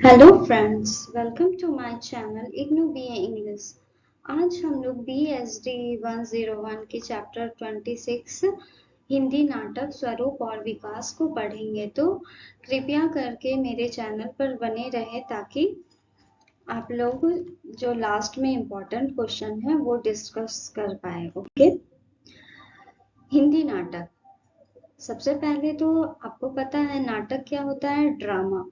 Hello friends, welcome to my channel IGNOU BA English. आज हम लोग BSD 101 के चैप्टर 26 हिंदी नाटक स्वरूप और विकास को पढ़ेंगे। तो कृपया करके मेरे चैनल पर बने रहे ताकि आप लोग जो लास्ट में इम्पोर्टेंट क्वेश्चन है वो डिस्कस कर पाए। ओके, हिंदी नाटक। सबसे पहले तो आपको पता है नाटक क्या होता है? ड्रामा।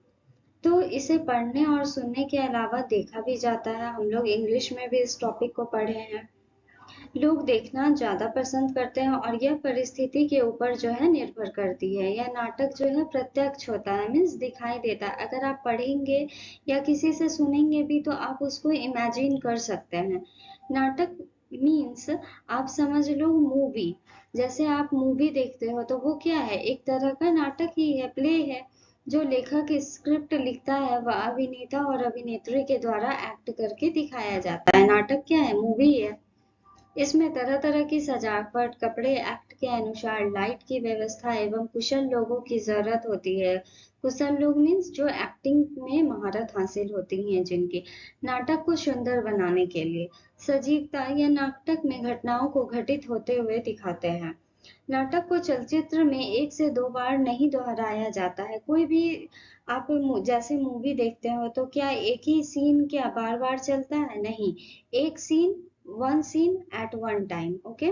तो इसे पढ़ने और सुनने के अलावा देखा भी जाता है। हम लोग इंग्लिश में भी इस टॉपिक को पढ़े हैं। लोग देखना ज़्यादा पसंद करते हैं और यह परिस्थिति के ऊपर जो है निर्भर करती है। यह नाटक जो है प्रत्यक्ष होता है, मीन्स दिखाई देता है। अगर आप पढ़ेंगे या किसी से सुनेंगे भी तो आप उसको इमेजिन कर सकते हैं। नाटक मीन्स आप समझ लो मूवी। जैसे आप मूवी देखते हो तो वो क्या है? एक तरह का नाटक ही है, प्ले है। जो लेखक स्क्रिप्ट लिखता है वह अभिनेता और अभिनेत्री के द्वारा एक्ट करके दिखाया जाता है। नाटक क्या है? मूवी है। इसमें तरह तरह की सजावट, कपड़े, एक्ट के अनुसार लाइट की व्यवस्था एवं कुशल लोगों की जरूरत होती है। कुशल लोग मीन्स जो एक्टिंग में महारत हासिल होती है जिनकी। नाटक को सुंदर बनाने के लिए सजीवता या नाटक में घटनाओं को घटित होते हुए दिखाते हैं। नाटक को चलचित्र में एक से दो बार नहीं दोहराया जाता है। कोई भी आप जैसे मूवी देखते हो तो क्या एक ही सीन क्या बार बार चलता है? नहीं, एक scene, one scene at one time. Okay.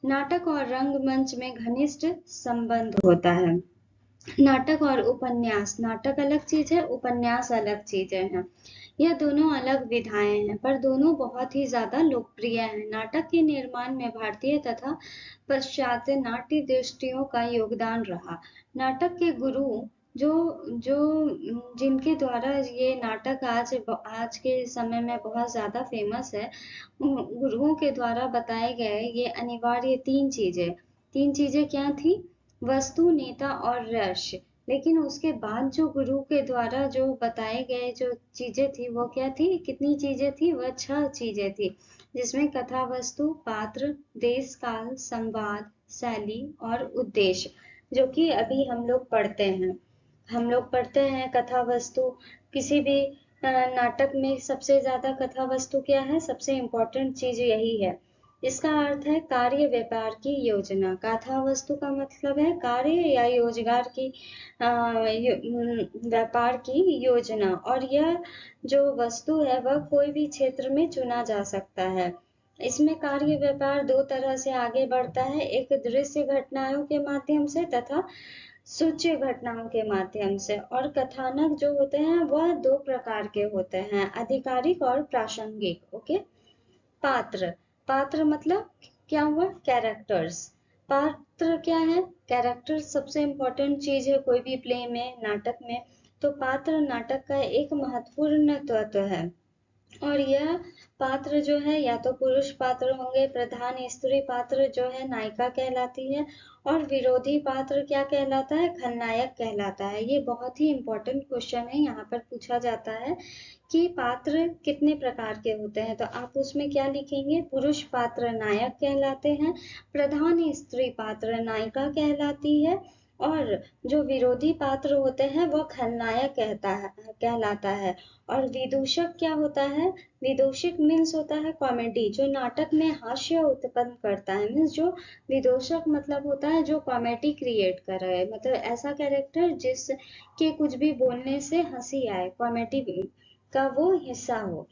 नाटक और रंगमंच में घनिष्ठ संबंध होता है। नाटक और उपन्यास, नाटक अलग चीज है, उपन्यास अलग चीज है। यह दोनों अलग विधाएं हैं पर दोनों बहुत ही ज्यादा लोकप्रिय हैं। नाटक के निर्माण में भारतीय तथा पाश्चात्य नाट्य दृष्टियों का योगदान रहा। नाटक के गुरु जो जो जिनके द्वारा ये नाटक आज के समय में बहुत ज्यादा फेमस है, गुरुओं के द्वारा बताए गए ये अनिवार्य तीन चीजें क्या थी? वस्तु, नेता और रस। लेकिन उसके बाद जो गुरु के द्वारा जो बताए गए जो चीजें थी वो क्या थी? कितनी चीजें थी? वह 6 चीजें थी, जिसमें कथा वस्तु, पात्र, देश काल, संवाद, शैली और उद्देश्य, जो कि अभी हम लोग पढ़ते हैं कथा वस्तु। किसी भी नाटक में सबसे ज्यादा कथा वस्तु क्या है? सबसे इम्पोर्टेंट चीज यही है। इसका अर्थ है कार्य व्यापार की योजना। कथा वस्तु का मतलब है कार्य या योजगार की व्यापार की योजना। और यह जो वस्तु है वह कोई भी क्षेत्र में चुना जा सकता है। इसमें कार्य व्यापार दो तरह से आगे बढ़ता है, एक दृश्य घटनाओं के माध्यम से तथा सूच्य घटनाओं के माध्यम से। और कथानक जो होते हैं वह दो प्रकार के होते हैं, आधिकारिक और प्रासंगिक। ओके। पात्र, पात्र मतलब क्या हुआ? कैरेक्टर्स। पात्र क्या है? कैरेक्टर सबसे इम्पोर्टेंट चीज है कोई भी प्ले में, नाटक में। तो पात्र नाटक का एक महत्वपूर्ण तत्व है। और यह पात्र जो है या तो पुरुष पात्र होंगे, प्रधान स्त्री पात्र जो है नायिका कहलाती है, और विरोधी पात्र क्या कहलाता है? खलनायक कहलाता है। ये बहुत ही इंपॉर्टेंट क्वेश्चन है, यहाँ पर पूछा जाता है कि पात्र कितने प्रकार के होते हैं। तो आप उसमें क्या लिखेंगे? पुरुष पात्र नायक कहलाते हैं, प्रधान स्त्री पात्र नायिका कहलाती है, और जो विरोधी पात्र होते हैं वह खलनायक कहलाता है। और विदूषक क्या होता है? विदूषक मीन्स होता है कॉमेडी, जो नाटक में हास्य उत्पन्न करता है। मीन्स जो विदूषक मतलब होता है जो कॉमेडी क्रिएट कर रहा है, मतलब ऐसा कैरेक्टर जिसके कुछ भी बोलने से हंसी आए, कॉमेडी का वो हिस्सा हो।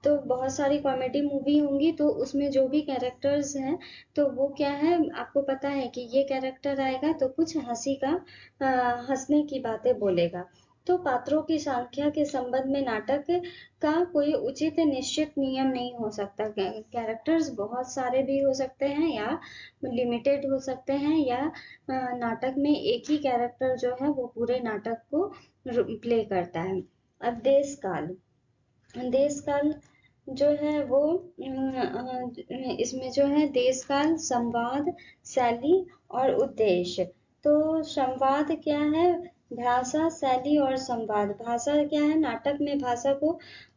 तो बहुत सारी कॉमेडी मूवी होंगी तो उसमें जो भी कैरेक्टर्स हैं तो वो क्या है, आपको पता है कि ये कैरेक्टर आएगा तो कुछ हंसी का हंसने की बातें बोलेगा। तो पात्रों की संख्या के संबंध में नाटक का कोई उचित निश्चित नियम नहीं हो सकता। कैरेक्टर्स बहुत सारे भी हो सकते हैं या लिमिटेड हो सकते हैं, या नाटक में एक ही कैरेक्टर जो है वो पूरे नाटक को प्ले करता है। अब देश काल, देश काल जो है वो इसमें जो है देश काल, संवाद, शैली और उद्देश्य। तो संवाद क्या है? भाषा, शैली और संवाद। भाषा क्या है? नाटक में भाषा को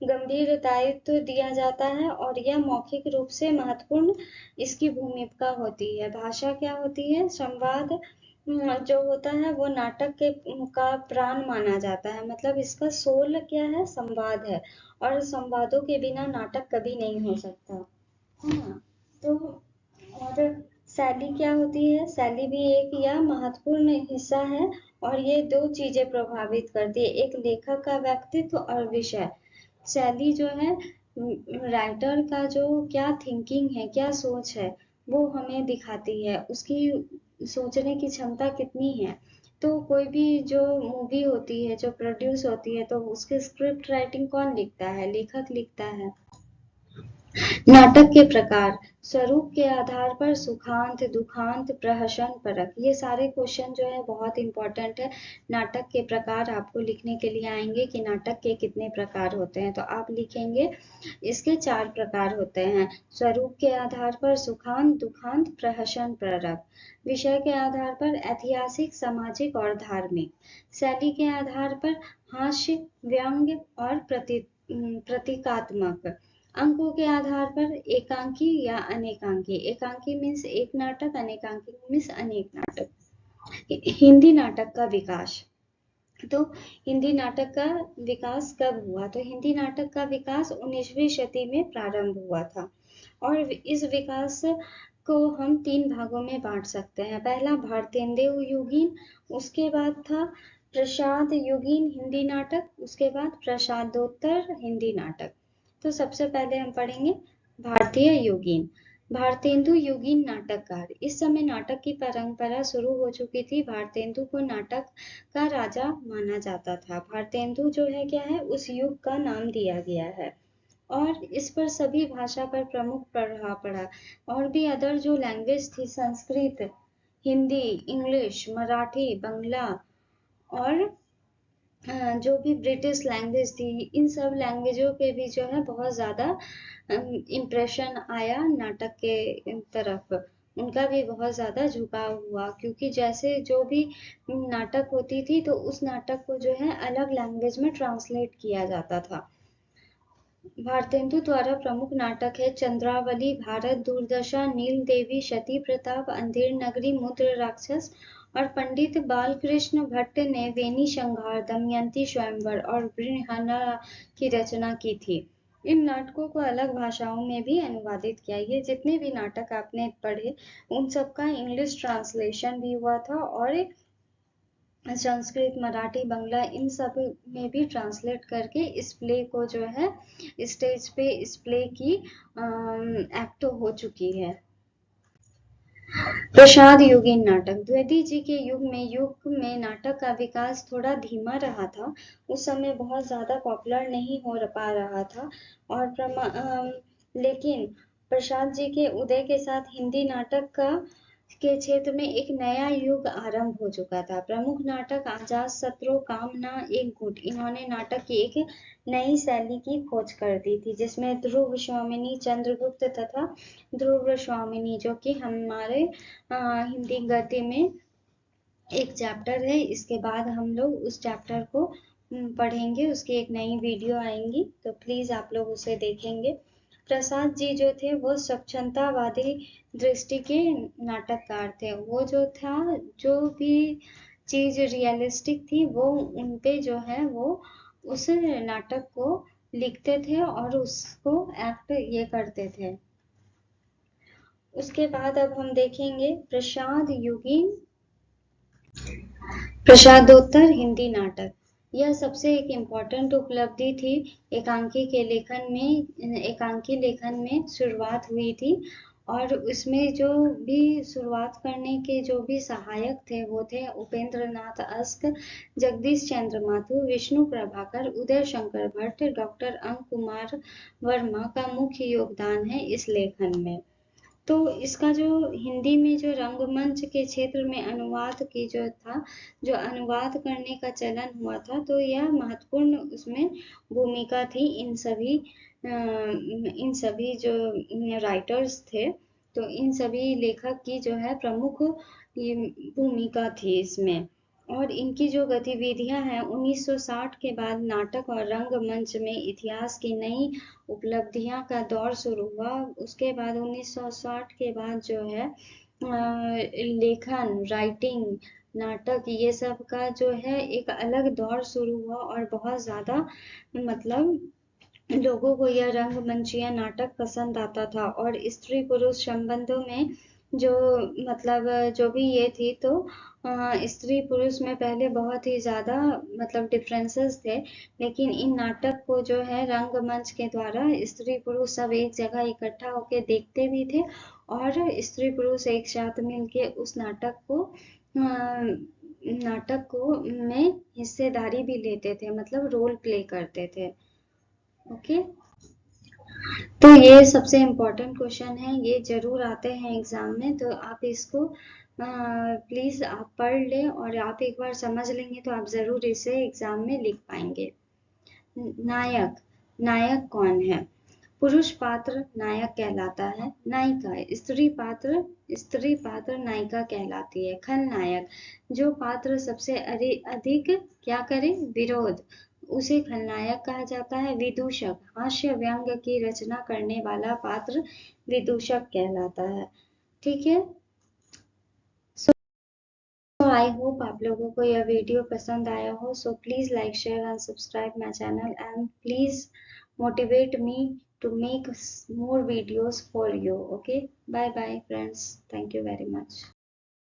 गंभीर दायित्व दिया जाता है और यह मौखिक रूप से महत्वपूर्ण इसकी भूमिका होती है। भाषा क्या होती है? संवाद जो होता है वो नाटक के का प्राण माना जाता है। मतलब इसका सोल क्या है, संवाद है, और संवादों के बिना नाटक कभी नहीं हो सकता है ना। तो और शैली क्या होती है, शैली भी एक यह महत्वपूर्ण हिस्सा है, और ये दो चीजें प्रभावित करती है, एक लेखक का व्यक्तित्व और विषय। शैली जो है राइटर का जो क्या थिंकिंग है, क्या सोच है, वो हमें दिखाती है, उसकी सोचने की क्षमता कितनी है। तो कोई भी जो मूवी होती है, जो प्रोड्यूस होती है, तो उसके स्क्रिप्ट राइटिंग कौन लिखता है, लेखक लिखता है। नाटक के प्रकार, स्वरूप के आधार पर सुखांत, दुखांत, प्रहसन, परक, ये सारे क्वेश्चन जो है बहुत इंपॉर्टेंट है। नाटक के प्रकार आपको लिखने के लिए आएंगे कि नाटक के कितने प्रकार होते हैं, तो आप लिखेंगे इसके 4 प्रकार होते हैं। स्वरूप के आधार पर सुखांत, दुखांत, प्रहसन, परक। विषय के आधार पर ऐतिहासिक, सामाजिक और धार्मिक। शैली के आधार पर हास्य, व्यंग्य और प्रतीकात्मक। अंकों के आधार पर एकांकी या अनेकांकी। एकांकी मीन्स एक नाटक, अनेकांकी मीन्स अनेक नाटक। हिंदी नाटक का विकास, तो हिंदी नाटक का विकास कब हुआ, तो हिंदी नाटक का विकास 19वीं शती में प्रारंभ हुआ था, और इस विकास को हम 3 भागों में बांट सकते हैं। पहला भारतेंदु युगीन, उसके बाद था प्रसाद युगीन हिंदी नाटक, उसके बाद प्रसादोत्तर हिंदी नाटक। तो सबसे पहले हम पढ़ेंगे भारतीय युगीन। भारतेंदु युगीन नाटककार, इस समय नाटक की परंपरा शुरू हो चुकी थी। भारतेंदु को नाटक का राजा माना जाता था। भारतेंदु जो है क्या है, उस युग का नाम दिया गया है, और इस पर सभी भाषा पर प्रमुख प्रभाव पड़ा। और भी अदर जो लैंग्वेज थी, संस्कृत, हिंदी, इंग्लिश, मराठी, बंगला, और जो भी ब्रिटिश लैंग्वेज थी, इन सब लैंग्वेजों पे भी जो है बहुत ज़्यादा इम्प्रेशन आया नाटक के तरफ। उनका भी बहुत ज़्यादा झुकाव हुआ, क्योंकि जैसे जो भी नाटक होती थी, तो उस नाटक को जो है अलग लैंग्वेज में ट्रांसलेट किया जाता था। भारतेंदु द्वारा प्रमुख नाटक है चंद्रावली, भारत दूरदशा, नील देवी, सती प्रताप, अंधेर नगरी, मुद्र राक्षस, और पंडित बालकृष्ण भट्ट ने वेणी संहार, दमयंती स्वयंवर और बृहन्ना की रचना की थी। इन नाटकों को अलग भाषाओं में भी अनुवादित किया। ये जितने भी नाटक आपने पढ़े, उन सबका इंग्लिश ट्रांसलेशन भी हुआ था, और संस्कृत, मराठी, बंगला, इन सब में भी ट्रांसलेट करके इस प्ले को जो है स्टेज पे इस प्ले की एक्ट हो चुकी है। प्रसाद युगीन नाटक, द्विवेदी जी के युग में नाटक का विकास थोड़ा धीमा रहा था। उस समय बहुत ज्यादा पॉपुलर नहीं हो पा रहा था, और लेकिन प्रसाद जी के उदय के साथ हिंदी नाटक का के क्षेत्र में एक नया युग आरंभ हो चुका था। प्रमुख नाटक अजात शत्रु, कामना, एक गुट, इन्होंने नाटक की एक नई शैली की खोज कर दी थी, जिसमें ध्रुव स्वामिनी, चंद्रगुप्त तथा ध्रुव स्वामिनी, जो कि हमारे हिंदी गद्य में एक चैप्टर है। इसके बाद हम लोग उस चैप्टर को पढ़ेंगे, उसकी एक नई वीडियो आएंगी, तो प्लीज आप लोग उसे देखेंगे। प्रसाद जी जो थे वो स्वच्छंदवादी दृष्टि के नाटककार थे। वो जो था, जो भी चीज रियलिस्टिक थी, वो उनपे जो है वो उस नाटक को लिखते थे और उसको एक्ट ये करते थे। उसके बाद अब हम देखेंगे प्रसाद युगीन प्रसादोत्तर हिंदी नाटक। यह सबसे एक इम्पॉर्टेंट उपलब्धि थी। एकांकी लेखन में शुरुआत हुई थी, और उसमें जो भी शुरुआत करने के जो भी सहायक थे, वो थे उपेंद्र नाथ अस्क, जगदीश चंद्र माथुर, विष्णु प्रभाकर, उदय शंकर भट्ट, डॉक्टर अंक कुमार वर्मा का मुख्य योगदान है इस लेखन में। तो इसका जो हिंदी में जो रंगमंच के क्षेत्र में अनुवाद की जो था, जो अनुवाद करने का चलन हुआ था, तो यह महत्वपूर्ण उसमें भूमिका थी। इन सभी जो राइटर्स थे, तो इन सभी लेखक की जो है प्रमुख ये भूमिका थी इसमें। और इनकी जो गतिविधियां हैं, 1960 के बाद नाटक और रंगमंच में इतिहास की नई उपलब्धियां का दौर शुरू हुआ। उसके बाद 1960 के बाद जो है लेखन, राइटिंग, नाटक, ये सब का जो है एक अलग दौर शुरू हुआ और बहुत ज़्यादा मतलब लोगों को यह रंगमंचीय नाटक पसंद आता था और स्त्री पुरुष संबंधों में जो मतलब जो भी ये थी तो स्त्री पुरुष में पहले बहुत ही ज़्यादा मतलब डिफरेंसेस थे, लेकिन इन नाटक को जो है रंगमंच के द्वारा स्त्री पुरुष सब एक जगह इकट्ठा होकर देखते भी थे और स्त्री पुरुष एक साथ मिलके उस नाटक को में हिस्सेदारी भी लेते थे, मतलब रोल प्ले करते थे। ओके, तो ये सबसे इम्पोर्टेंट क्वेश्चन है, ये जरूर आते हैं एग्जाम में, तो आप इसको प्लीज आप पढ़ लें और आप एक बार समझ लेंगे तो आप जरूर इसे एग्जाम में लिख पाएंगे। नायक, नायक कौन है? पुरुष पात्र नायक कहलाता है। नायिका, स्त्री पात्र नायिका कहलाती है। खलनायक, जो पात्र सबसे अधिक क्या करे, विरोध, उसे खलनायक कहा जाता है। विदूषक, हास्य व्यंग की रचना करने वाला पात्र विदूषक कहलाता है। ठीक है, सो आई होप आप लोगों को यह वीडियो पसंद आया हो। So please like, share and subscribe my channel and please motivate me to make more videos for you. Okay, bye bye friends, thank you very much.